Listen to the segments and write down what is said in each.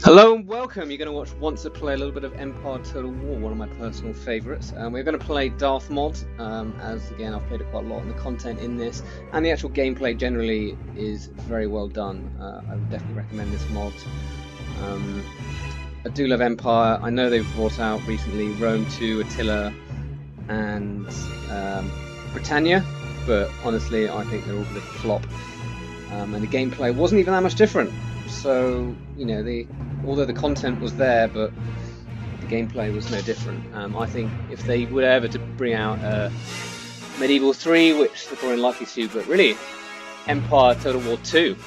Hello and welcome. You're going to watch Once a Play a little bit of Empire Total War, one of my personal favourites. We're going to play Darth mod, as again I've played it quite a lot, and the content in this and the actual gameplay generally is very well done. I would definitely recommend this mod. I do love Empire. I know they've brought out recently Rome 2, Attila, and Britannia, but honestly I think they're all a bit of a flop, and the gameplay wasn't even that much different. So, you know, although the content was there, but the gameplay was no different. I think if they were ever to bring out Medieval 3, which they're probably unlikely to, but really, Empire Total War 2, I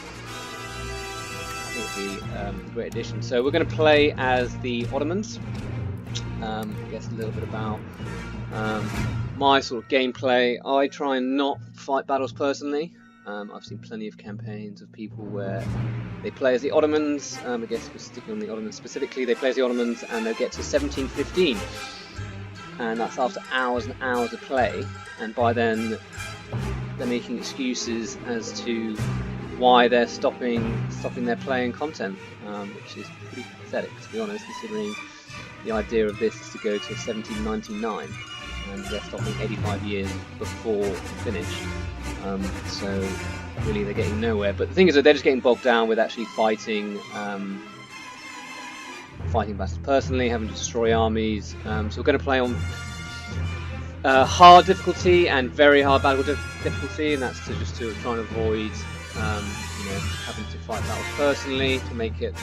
think would be a great addition. So we're going to play as the Ottomans. I guess a little bit about my sort of gameplay. I try and not fight battles personally. I've seen plenty of campaigns of people where they play as the Ottomans. I guess we're sticking on the Ottomans specifically. They play as the Ottomans and they'll get to 1715, and that's after hours and hours of play. And by then, they're making excuses as to why they're stopping their play and content, which is pretty pathetic, to be honest, considering the idea of this is to go to 1799, and they're stopping 85 years before finish. So really they're getting nowhere. But the thing is that they're just getting bogged down with actually fighting battles personally, having to destroy armies. So we're going to play on hard difficulty and very hard battle difficulty, and that's to try and avoid having to fight battles personally, to make it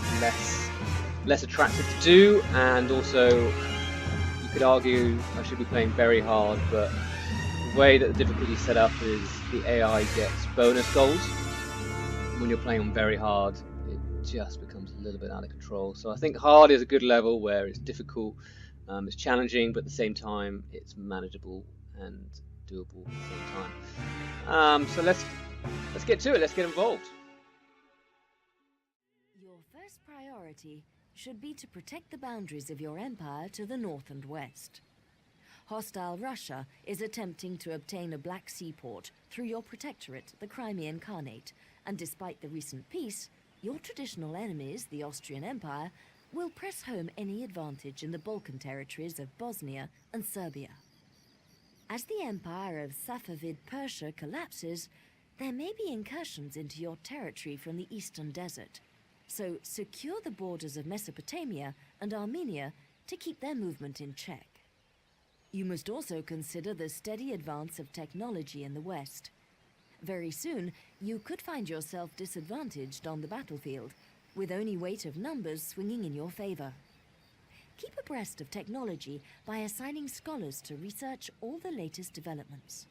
less attractive to do. And also you could argue I should be playing very hard, but the way that the difficulty is set up is the AI gets bonus gold. When you're playing on very hard, it just becomes a little bit out of control. So I think hard is a good level where it's difficult, it's challenging, but at the same time it's manageable and doable at the same time. So let's get to it. Let's get involved. Your first priority should be to protect the boundaries of your empire to the north and west. Hostile Russia is attempting to obtain a Black Sea port through your protectorate, the Crimean Khanate, and despite the recent peace, your traditional enemies, the Austrian Empire, will press home any advantage in the Balkan territories of Bosnia and Serbia. As the empire of Safavid Persia collapses, there may be incursions into your territory from the eastern desert, so secure the borders of Mesopotamia and Armenia to keep their movement in check. You must also consider the steady advance of technology in the West. Very soon, you could find yourself disadvantaged on the battlefield, with only weight of numbers swinging in your favor. Keep abreast of technology by assigning scholars to research all the latest developments.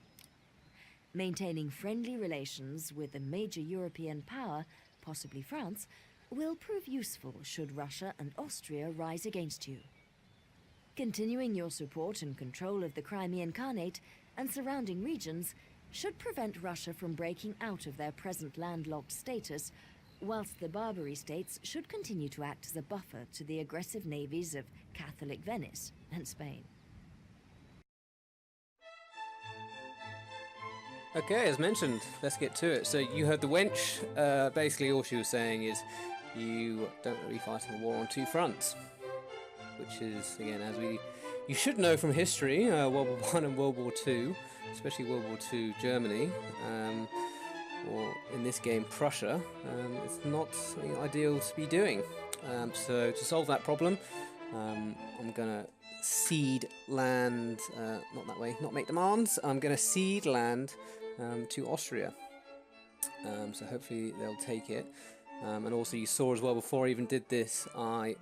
Maintaining friendly relations with a major European power, possibly France, will prove useful should Russia and Austria rise against you. Continuing your support and control of the Crimean Khanate and surrounding regions should prevent Russia from breaking out of their present landlocked status, whilst the Barbary states should continue to act as a buffer to the aggressive navies of Catholic Venice and Spain. Okay, as mentioned, let's get to it. So you heard the wench. Basically all she was saying is you don't really fight a war on two fronts, which is, again, as you should know from history, World War I and World War II, especially World War II Germany, or in this game Prussia, it's not something ideal to be doing. So to solve that problem, I'm going to cede land, not that way, not make demands, I'm going to cede land to Austria. So hopefully they'll take it. And also you saw as well, before I even did this, I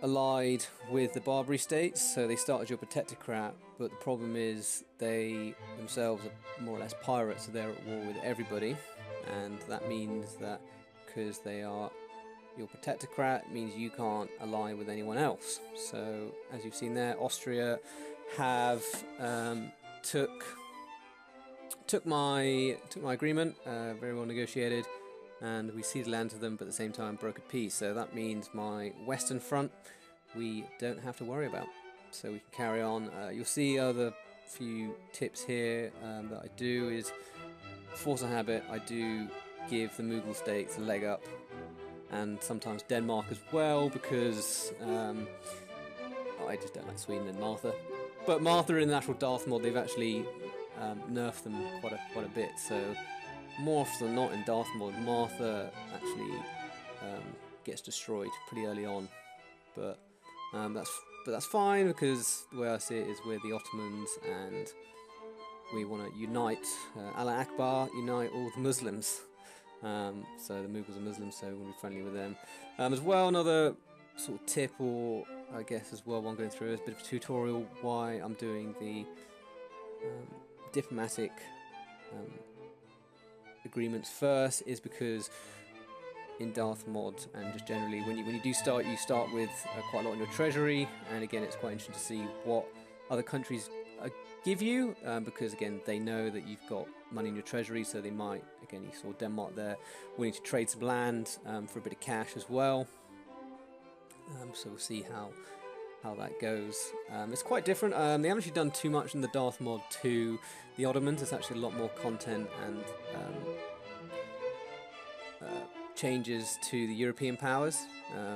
allied with the Barbary states, so they started your protectorate, but the problem is they themselves are more or less pirates, so they're at war with everybody, and that means that because they are your protectorate, it means you can't ally with anyone else. So as you've seen there, Austria have took my agreement, very well negotiated, and we ceded land to them, but at the same time brokered peace. So that means my western front we don't have to worry about. So we can carry on. You'll see other few tips here that I do is force a habit. I do give the Mughal states a leg up and sometimes Denmark as well, because I just don't like Sweden and Martha. But Martha in the actual Darth mod, they've actually nerfed them quite a bit. So more often than not in Darth mod, Martha actually gets destroyed pretty early on. But that's fine, because the way I see it is we're the Ottomans and we want to unite, Allah Akbar, unite all the Muslims. So the Mughals are Muslims, so we'll be friendly with them. As well, another sort of tip, or I guess as well, one going through is a bit of a tutorial why I'm doing the diplomatic agreements first, is because in Darth mod and just generally when you do start, you start with quite a lot in your treasury, and again it's quite interesting to see what other countries give you, because again they know that you've got money in your treasury, so they might, again you saw Denmark there willing to trade some land for a bit of cash as well. So we'll see how that goes. It's quite different. They haven't actually done too much in the Darth mod to the Ottomans. It's actually a lot more content and changes to the European powers,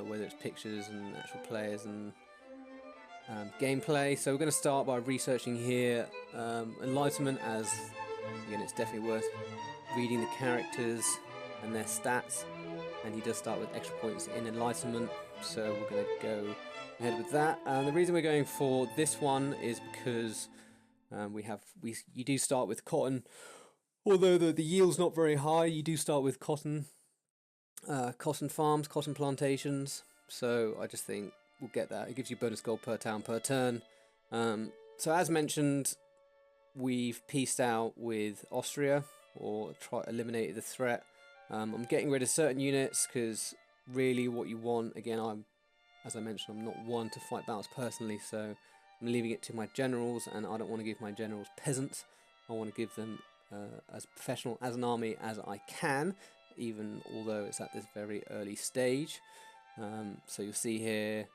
whether it's pictures and actual players and gameplay. So we're going to start by researching here Enlightenment, as again it's definitely worth reading the characters and their stats, and he does start with extra points in Enlightenment, so we're going to go ahead with that. And the reason we're going for this one is because you do start with cotton, although the yield's not very high. You do start with cotton farms, cotton plantations, so I just think we'll get that. It gives you bonus gold per town per turn. So as mentioned, we've peaced out with Austria, or eliminated the threat. I'm getting rid of certain units, because really what you want, again, as I mentioned, I'm not one to fight battles personally, so I'm leaving it to my generals, and I don't want to give my generals peasants. I want to give them as professional as an army as I can, even although it's at this very early stage. So you'll see here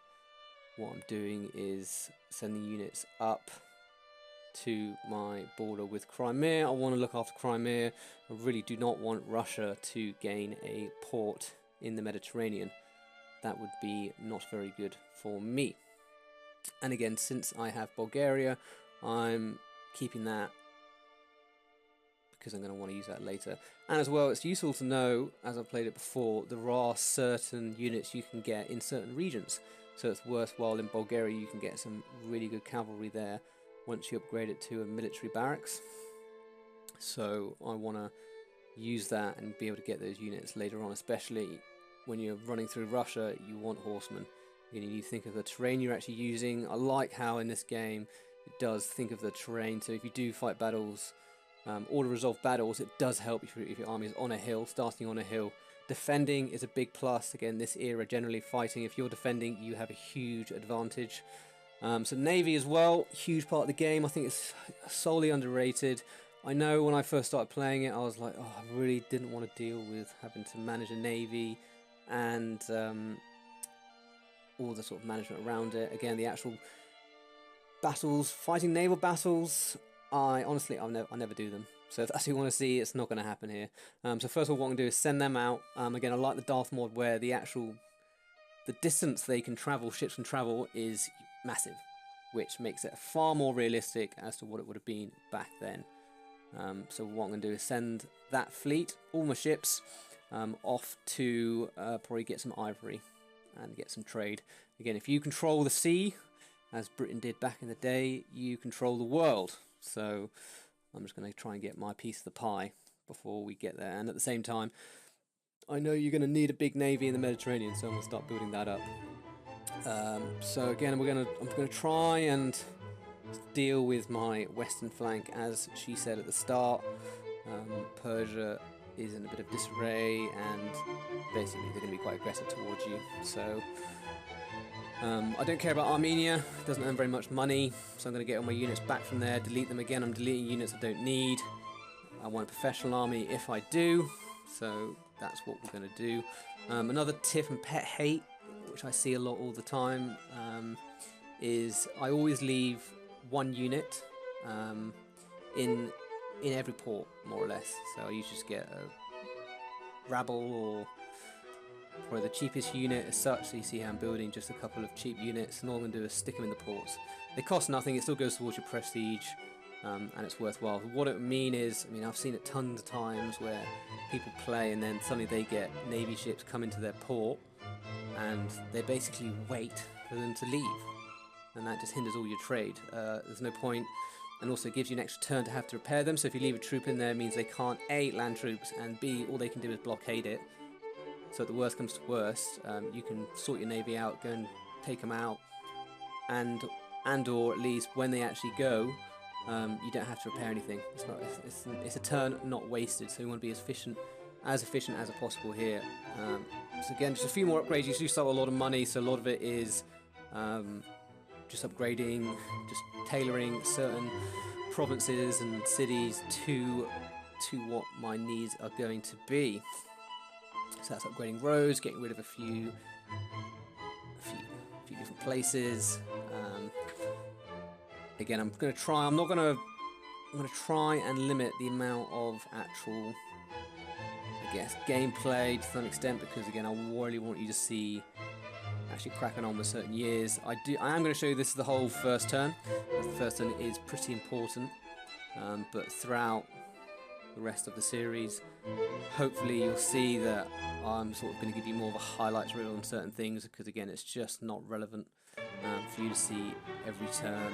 what I'm doing is sending units up to my border with Crimea. I want to look after Crimea. I really do not want Russia to gain a port in the Mediterranean. That would be not very good for me. And again, since I have Bulgaria, I'm keeping that because I'm going to want to use that later. And as well, it's useful to know, as I've played it before, there are certain units you can get in certain regions. So it's worthwhile. In Bulgaria, you can get some really good cavalry there once you upgrade it to a military barracks. So I want to use that and be able to get those units later on, especially when you're running through Russia. You want horsemen. You need to think of the terrain you're actually using. I like how in this game it does think of the terrain. So if you do fight battles, auto-resolve battles, it does help if your army is on a hill, starting on a hill. Defending is a big plus. Again, this era, generally fighting, if you're defending, you have a huge advantage. So Navy as well, huge part of the game. I think it's solely underrated. I know when I first started playing it, I was like, oh, I really didn't want to deal with having to manage a Navy and all the sort of management around it. Again, the actual battles, fighting naval battles, I never do them. So if that's what you want to see, it's not going to happen here. So first of all, what I'm going to do is send them out. Again, I like the Darth mod where the distance they can travel, ships can travel, is massive, which makes it far more realistic as to what it would have been back then. So what I'm going to do is send that fleet, all my ships, off to probably get some ivory and get some trade. Again, if you control the sea, as Britain did back in the day, you control the world. So I'm just going to try and get my piece of the pie before we get there. And at the same time, I know you're going to need a big navy in the Mediterranean, so I'm going to start building that up. So again, I'm going to try and deal with my western flank, as she said at the start. Persia is in a bit of disarray, and basically they're going to be quite aggressive towards you. So I don't care about Armenia, it doesn't earn very much money, so I'm going to get all my units back from there, delete them again. I'm deleting units I don't need. I want a professional army if I do, so that's what we're going to do. Another tip and pet hate, which I see a lot all the time, is I always leave one unit in every port, more or less. So I usually just get a rabble or probably the cheapest unit as such. So you see how I'm building just a couple of cheap units, and all I'm going to do is stick them in the ports. They cost nothing, it still goes towards your prestige, and it's worthwhile. What it would mean is, I mean, I've seen it tons of times where people play and then suddenly they get navy ships come into their port and they basically wait for them to leave, and that just hinders all your trade. There's no point, and also gives you an extra turn to have to repair them. So if you leave a troop in there, it means they can't A, land troops, and B, all they can do is blockade it. So if the worst comes to worst, you can sort your navy out, go and take them out, and or at least when they actually go, you don't have to repair anything. It's a turn not wasted. So you want to be as efficient as possible here. So again, just a few more upgrades. You do start with a lot of money, so a lot of it is just upgrading, just tailoring certain provinces and cities to what my needs are going to be. So that's upgrading roads, getting rid of a few different places. Again, I'm going to try and limit the amount of actual, I guess, gameplay to some extent, because again, I really want you to see actually cracking on with certain years. I am going to show you this is the whole first turn. The first turn is pretty important, but throughout the rest of the series, hopefully you'll see that I'm sort of going to give you more of a highlights reel on certain things, because again, it's just not relevant for you to see every turn.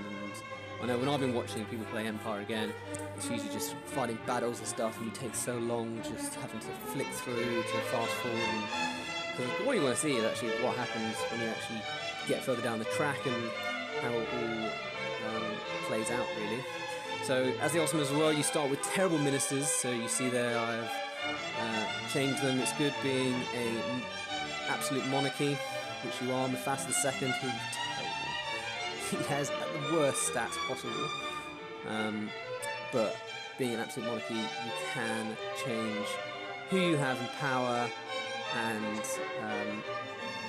And I know when I've been watching people play Empire again, it's usually just fighting battles and stuff, and you take so long just having to flick through to fast forward. Because what you want to see is actually what happens when you actually get further down the track and how it all plays out, really. So as the Ottomans as well, you start with terrible ministers. So you see there I've changed them. It's good being a absolute monarchy, which you are. Mufasa II, who's terrible. He has the worst stats possible. But being an absolute monarchy, you can change who you have in power and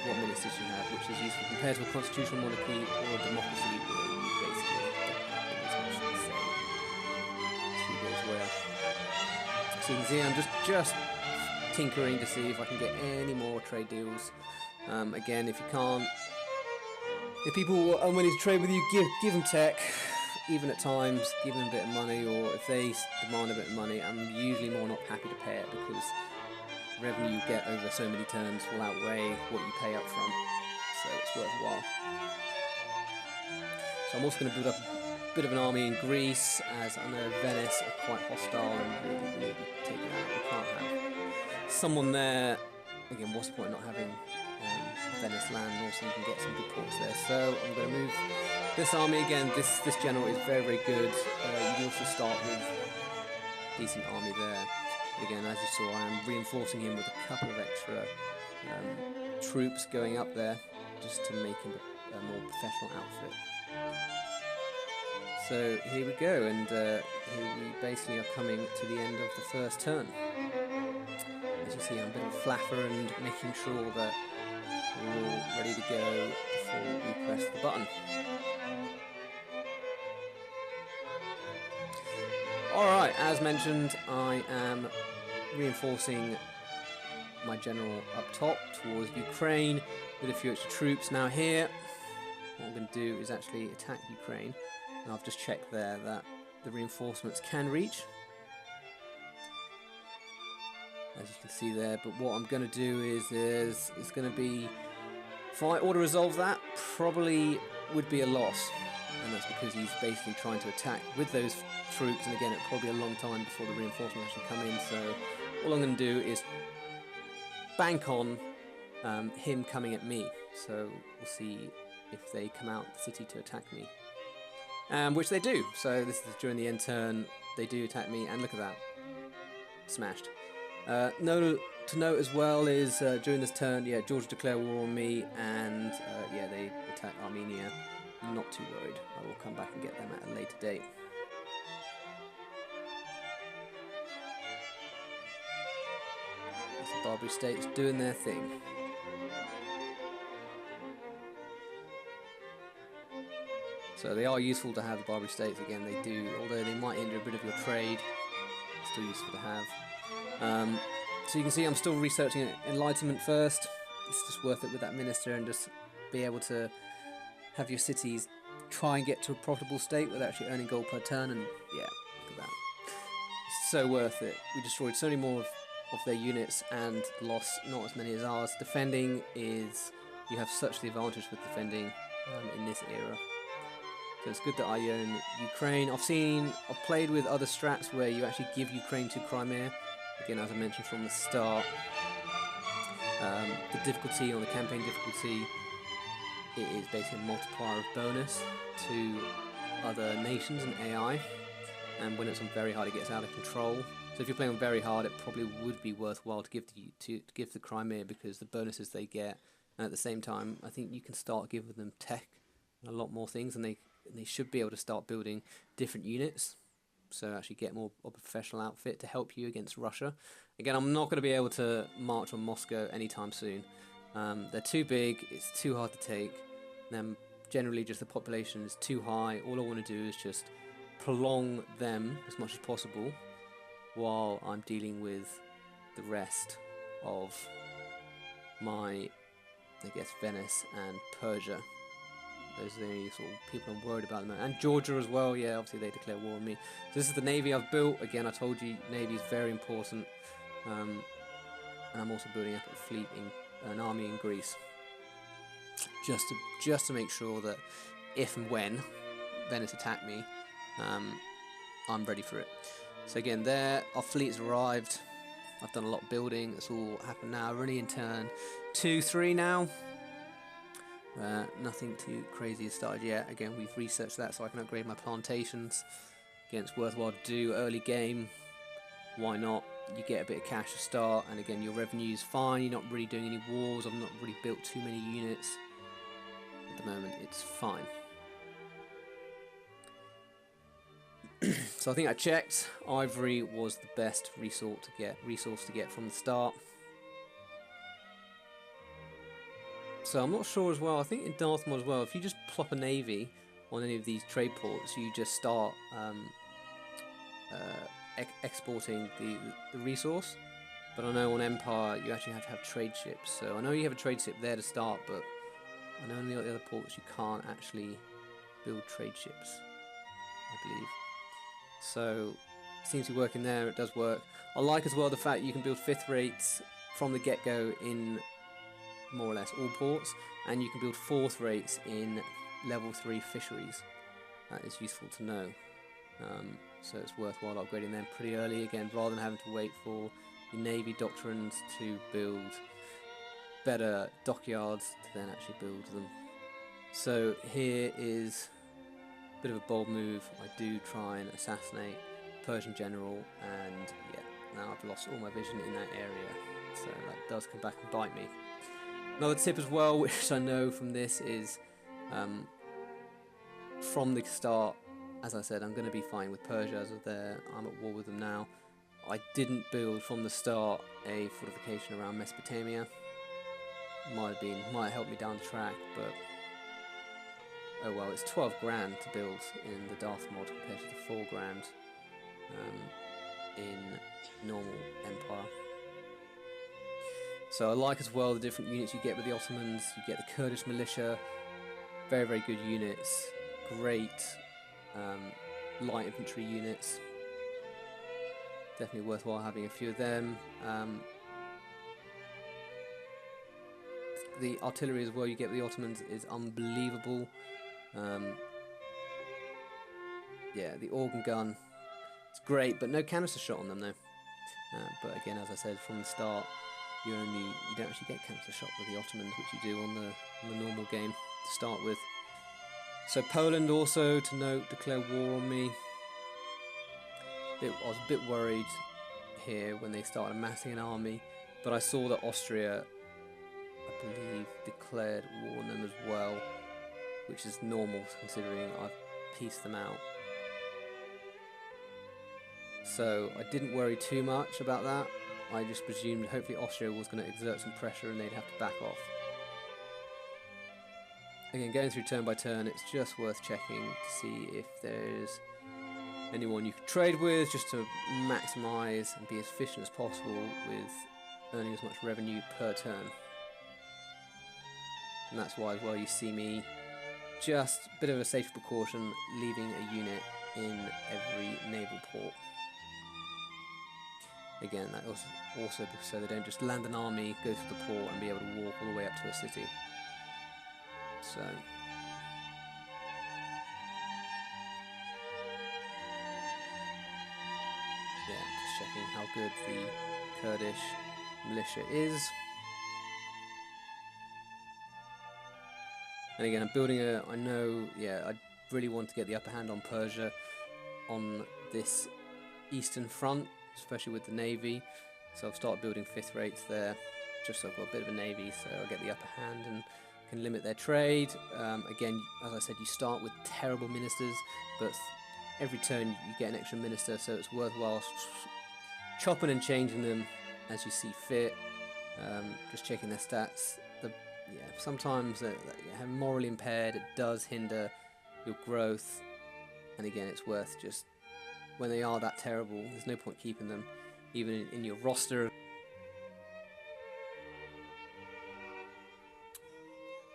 what ministers you have, which is useful compared to a constitutional monarchy or a democracy, where you basically don't have as much to say. Who goes where. So you can see I'm just tinkering to see if I can get any more trade deals. Again, if you can't, if people are unwilling to trade with you, give them tech, even at times, give them a bit of money, or if they demand a bit of money, I'm usually more not happy to pay it, because the revenue you get over so many turns will outweigh what you pay up front, so it's worthwhile. So I'm also going to build up a bit of an army in Greece, as I know Venice are quite hostile and really take it out. We can't have someone there. Again, what's the point of not having Venice land, and also you can get some good ports there. So I'm going to move this army again. This general is very, very good. You can also start with a decent army there. But again, as you saw, I am reinforcing him with a couple of extra troops going up there, just to make him a more professional outfit. So here we go, and here we basically are coming to the end of the first turn. As you see, I'm a bit of a flapper and making sure that we're all ready to go before we press the button. Alright, as mentioned, I am reinforcing my general up top towards Ukraine with a few extra troops. Now here, what I'm going to do is actually attack Ukraine, and I've just checked there that the reinforcements can reach, as you can see there. But what I'm going to do is it's going to be, if I ought to resolve that, probably would be a loss, and that's because he's basically trying to attack with those troops, and again, it'll probably be a long time before the reinforcements actually come in. So all I'm going to do is bank on him coming at me. So we'll see if they come out the city to attack me, which they do. So this is during the end turn, they do attack me, and look at that, smashed. To note as well is during this turn, yeah, Georgia declare war on me, and yeah, they attack Armenia. I'm not too worried. I will come back and get them at a later date. That's the Barbary states doing their thing. So they are useful to have, the Barbary states. Again, they do, although they might hinder a bit of your trade, still useful to have. So you can see I'm still researching Enlightenment first. it's just worth it with that minister and just be able to have your cities try and get to a profitable state without actually earning gold per turn. And yeah, look at that. It's so worth it. We destroyed so many more of their units and lost not as many as ours. Defending is, you have such the advantage with defending in this era. So it's good that I own Ukraine. I've played with other strats where you actually give Ukraine to Crimea. Again, as I mentioned from the start, the difficulty on the campaign difficulty, it is basically a multiplier of bonus to other nations and AI. And when it's on very hard, it gets out of control. So if you're playing on very hard, it probably would be worthwhile to give the Crimea, because the bonuses they get, and at the same time, I think you can start giving them tech and a lot more things, and they should be able to start building different units. So actually get more of a professional outfit to help you against Russia. Again, I'm not going to be able to march on Moscow anytime soon. They're too big, it's too hard to take. Then generally just the population is too high. All I want to do is just prolong them as much as possible while I'm dealing with the rest of my, I guess, Venice and Persia. Those are the only sort of people I'm worried about at the moment. And Georgia as well, yeah, obviously they declare war on me. So this is the navy I've built. Again, I told you, navy is very important. And I'm also building up a fleet in an army in Greece. Just to make sure that if and when Venice attack me, I'm ready for it. So again, there, our fleet's arrived. I've done a lot of building. It's all happened now. We're only in turn 2, 3 now. Nothing too crazy has started yet. Again, we've researched that so I can upgrade my plantations. Again, it's worthwhile to do early game. Why not? You get a bit of cash to start, and again, your revenue's fine. You're not really doing any wars. I've not really built too many units. At the moment, it's fine. So I think I checked. Ivory was the best resource to get from the start. So I'm not sure as well. I think in Darth mod as well, if you just plop a navy on any of these trade ports, you just start exporting the resource. But I know on Empire you actually have to have trade ships. So I know you have a trade ship there to start, but I know on the other ports you can't actually build trade ships, I believe. So it seems to be working there. It does work. I like as well the fact you can build 5th rates from the get-go in more or less all ports, and you can build 4th rates in level 3 fisheries. That is useful to know. So it's worthwhile upgrading them pretty early, again, rather than having to wait for the navy doctrines to build better dockyards to then actually build them. So here is a bit of a bold move. I do try and assassinate Persian general, and yeah, now I've lost all my vision in that area, so that does come back and bite me. Another tip as well, which I know from this, is from the start, as I said, I'm going to be fighting with Persia as of there. I'm at war with them now. I didn't build from the start a fortification around Mesopotamia. Might have helped me down the track, but oh well. It's 12 grand to build in the Darth mod compared to the 4 grand in normal Empire. So I like as well the different units you get with the Ottomans. You get the Kurdish militia, very, very good units, great light infantry units. Definitely worthwhile having a few of them. The artillery as well you get with the Ottomans is unbelievable. Yeah, the organ gun, it's great, but no canister shot on them though. But again, as I said from the start, you don't actually get canister shot with the Ottomans, which you do on the normal game to start with. So Poland also, to note, declare war on me. I was a bit worried here when they started amassing an army, but I saw that Austria, I believe, declared war on them as well, which is normal considering I've pieced them out. So I didn't worry too much about that. I just presumed hopefully Austria was going to exert some pressure and they'd have to back off. Again, going through turn by turn, it's just worth checking to see if there's anyone you could trade with, just to maximise and be as efficient as possible with earning as much revenue per turn. and that's why as well you see me just a bit of a safe precaution, leaving a unit in every naval port. Again, that also so they don't just land an army, go through the port and be able to walk all the way up to a city. So yeah, just checking how good the Kurdish militia is. And again, I'm building I know, yeah, I really want to get the upper hand on Persia on this eastern front, especially with the navy. So I've started building 5th rates there, just so I've got a bit of a navy, so I'll get the upper hand and can limit their trade. Again, as I said, you start with terrible ministers, but every turn you get an extra minister, so it's worthwhile chopping and changing them as you see fit. Just checking their stats. Yeah, sometimes they're morally impaired. It does hinder your growth, and again, it's worth just when they are that terrible. There's no point keeping them, even in your roster.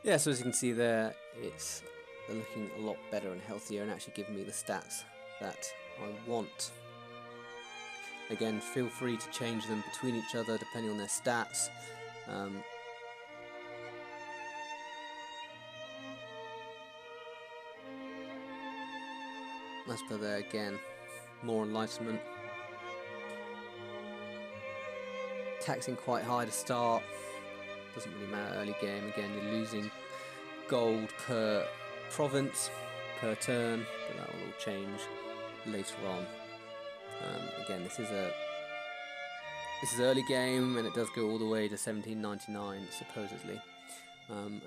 Yeah, so as you can see there, they're looking a lot better and healthier, and actually giving me the stats that I want. Again, feel free to change them between each other depending on their stats. As per there, again, more enlightenment. Taxing quite high to start, doesn't really matter early game. Again, you're losing gold per province, per turn, but that will all change later on. Again, this is early game, and it does go all the way to 1799 supposedly.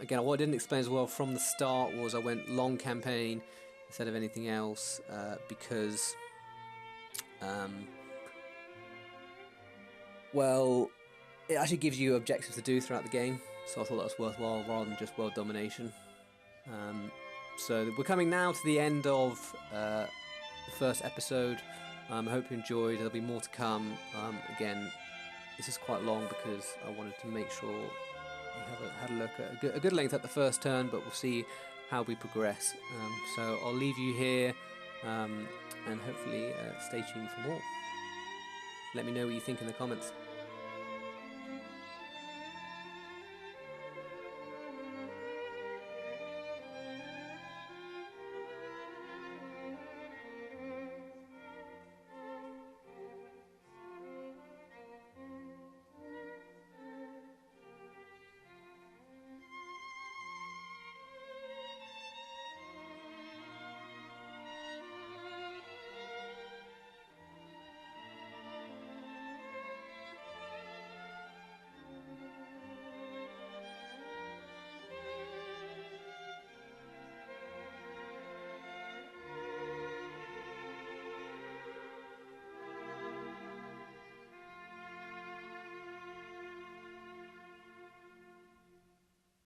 Again, what I didn't explain as well from the start was I went long campaign instead of anything else, because well, it actually gives you objectives to do throughout the game, so I thought that was worthwhile rather than just world domination. So we're coming now to the end of the first episode. I hope you enjoyed. There'll be more to come. Again, this is quite long because I wanted to make sure you had a look at a good length at the first turn, but we'll see how we progress. So I'll leave you here, and hopefully stay tuned for more. Let me know what you think in the comments.